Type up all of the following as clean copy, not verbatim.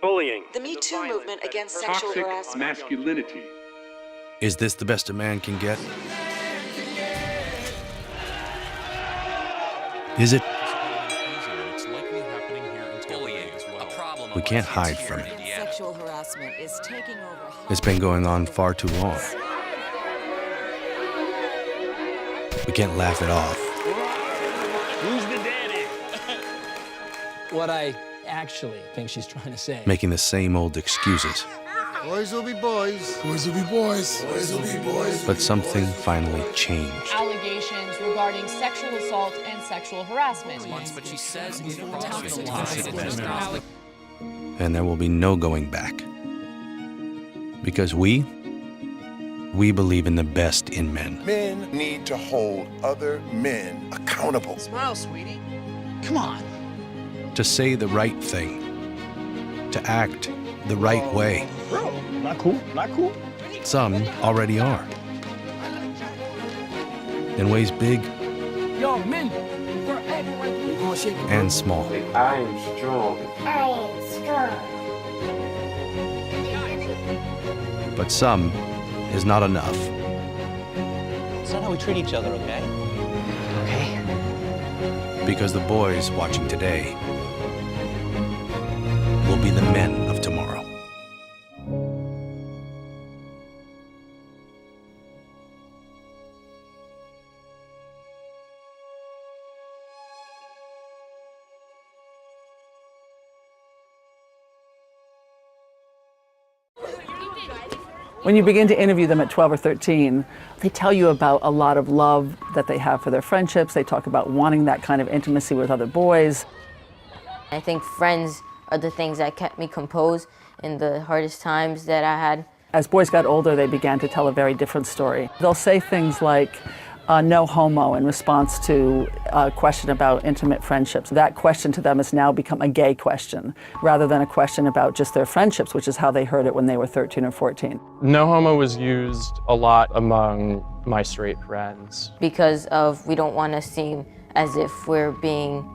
bullying, the Me Too movement against sexual harassment, masculinity. Is this the best a man can get? Is it? We can't hide from it. sexual harassment is taking over. It's been going on far too long. We can't laugh it off. Who's the daddy? What I actually think she's trying to say. Making the same old excuses. Boys will be boys. Boys will be boys. Boys will be boys. But something finally changed. Allegations regarding sexual assault and sexual harassment. But she says And there will be no going back. Because we believe in the best in men. Men need to hold other men accountable. Smile, sweetie. Come on. To say the right thing. To act the right way. Bro, not cool, not cool. Some already are. In ways big Yo, men, we're acting like and small. I am strong. But some is not enough. It's not how we treat each other, okay? Okay. Because the boys watching today will be the men of tomorrow. When you begin to interview them at 12 or 13, they tell you about a lot of love that they have for their friendships. They talk about wanting that kind of intimacy with other boys. I think friends are the things that kept me composed in the hardest times that I had. As boys got older, they began to tell a very different story. They'll say things like, no homo, in response to a question about intimate friendships. That question to them has now become a gay question, rather than a question about just their friendships, which is how they heard it when they were 13 or 14. No homo was used a lot among my straight friends. Because of, we don't want to seem as if we're being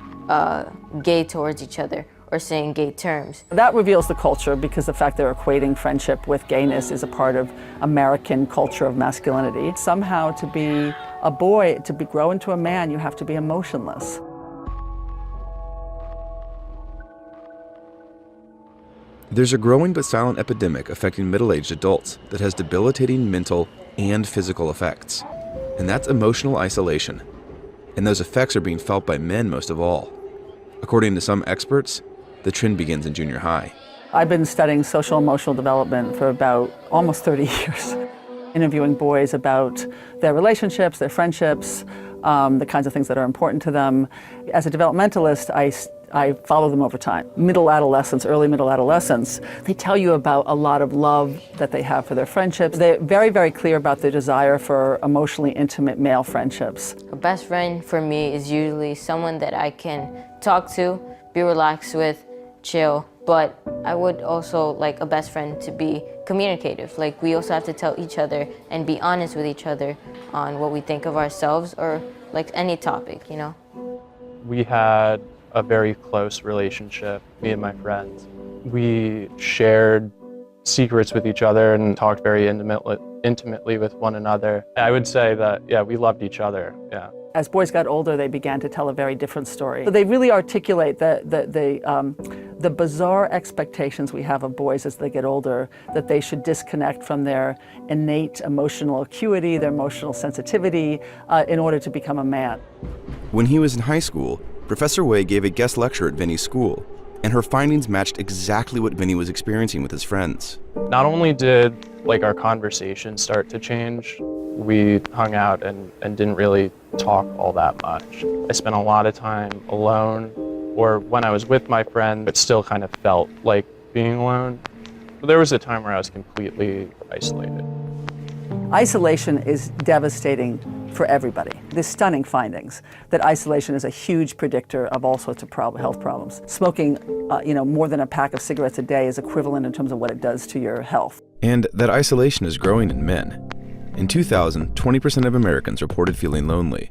gay towards each other or saying gay terms. That reveals the culture, because the fact they're equating friendship with gayness is a part of American culture of masculinity. Somehow to be a boy, to grow into a man, you have to be emotionless. There's a growing but silent epidemic affecting middle-aged adults that has debilitating mental and physical effects. And that's emotional isolation. And those effects are being felt by men most of all. According to some experts, the trend begins in junior high. I've been studying social emotional development for about almost 30 years, interviewing boys about their relationships, their friendships, the kinds of things that are important to them. As a developmentalist, I follow them over time. Middle adolescence, early middle adolescence, they tell you about a lot of love that they have for their friendships. They're very, very clear about their desire for emotionally intimate male friendships. A best friend for me is usually someone that I can talk to, be relaxed with, chill, but I would also like a best friend to be communicative. Like, we also have to tell each other and be honest with each other on what we think of ourselves, or like any topic, you know? We had a very close relationship, me and my friends. We shared secrets with each other and talked very intimately with one another. I would say that, yeah, we loved each other, yeah. As boys got older, they began to tell a very different story. So they really articulate the bizarre expectations we have of boys as they get older, that they should disconnect from their innate emotional acuity, their emotional sensitivity, in order to become a man. When he was in high school, Professor Way gave a guest lecture at Vinny's school, and her findings matched exactly what Vinny was experiencing with his friends. Not only did our conversation start to change, we hung out and didn't really talk all that much. I spent a lot of time alone, or when I was with my friend, it still kind of felt like being alone. But there was a time where I was completely isolated. Isolation is devastating for everybody. There's stunning findings that isolation is a huge predictor of all sorts of health problems. Smoking, more than a pack of cigarettes a day is equivalent in terms of what it does to your health. And that isolation is growing in men. In 2000, 20% of Americans reported feeling lonely.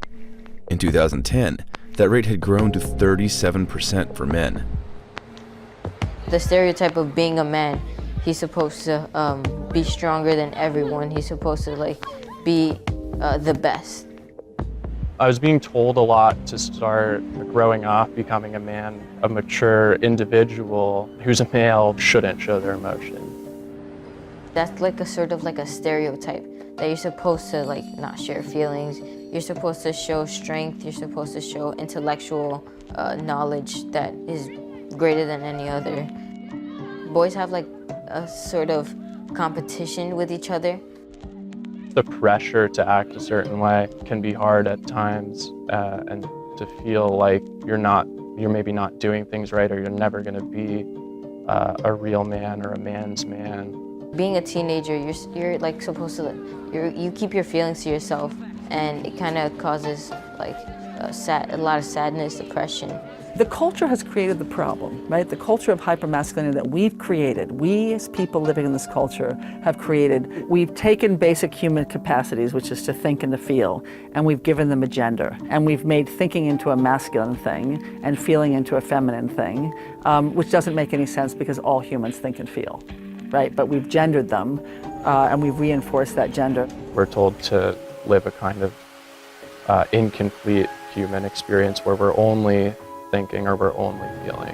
In 2010, that rate had grown to 37% for men. the stereotype of being a man. He's supposed to be stronger than everyone. He's supposed to like be the best. I was being told a lot to start growing up, becoming a man, a mature individual who's a male shouldn't show their emotion. That's like a sort of like a stereotype that you're supposed to like not share feelings. You're supposed to show strength. You're supposed to show intellectual knowledge that is greater than any other. Boys have like a sort of competition with each other. The pressure to act a certain way can be hard at times, and to feel like you're maybe not doing things right, or you're never going to be a real man or a man's man. Being a teenager, you're like supposed to, you keep your feelings to yourself, and it kind of causes like a lot of sadness, depression. The culture has created the problem, right? The culture of hypermasculinity that we've created, we as people living in this culture have created. We've taken basic human capacities, which is to think and to feel, and we've given them a gender. And we've made thinking into a masculine thing and feeling into a feminine thing, which doesn't make any sense because all humans think and feel, right? But we've gendered them, and we've reinforced that gender. We're told to live a kind of incomplete human experience where we're only thinking or we're only feeling.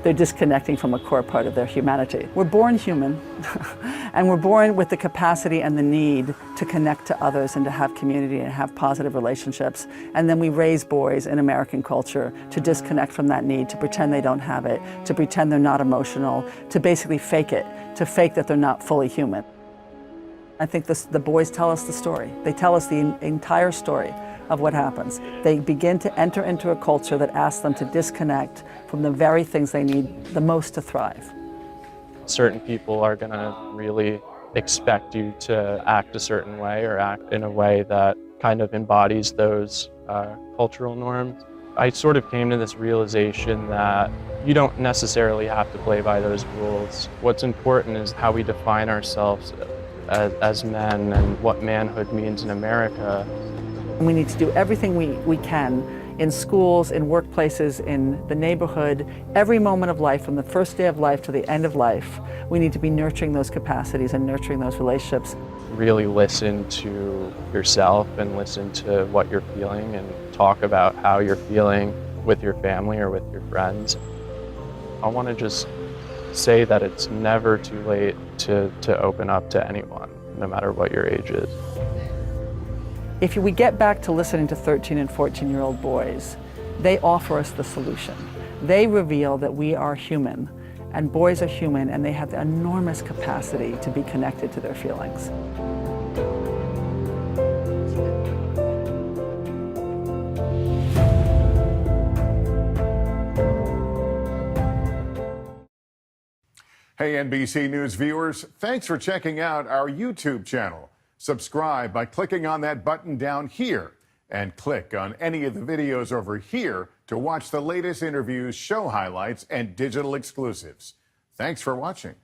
They're disconnecting from a core part of their humanity. We're born human, and we're born with the capacity and the need to connect to others and to have community and have positive relationships. And then we raise boys in American culture to disconnect from that need, to pretend they don't have it, to pretend they're not emotional, to basically fake it, to fake that they're not fully human. I think the boys tell us the story. They tell us the entire story of what happens. They begin to enter into a culture that asks them to disconnect from the very things they need the most to thrive. Certain people are going to really expect you to act a certain way or act in a way that kind of embodies those cultural norms. I sort of came to this realization that you don't necessarily have to play by those rules. What's important is how we define ourselves as men and what manhood means in America. We need to do everything we can in schools, in workplaces, in the neighborhood, every moment of life, from the first day of life to the end of life. We need to be nurturing those capacities and nurturing those relationships. Really listen to yourself and listen to what you're feeling and talk about how you're feeling with your family or with your friends. I want to just say that it's never too late to open up to anyone, no matter what your age is. If we get back to listening to 13 and 14-year-old boys, they offer us the solution. They reveal that we are human, and boys are human, and they have the enormous capacity to be connected to their feelings. Hey, NBC News viewers, thanks for checking out our YouTube channel. Subscribe by clicking on that button down here and click on any of the videos over here to watch the latest interviews, show highlights, and digital exclusives. Thanks for watching.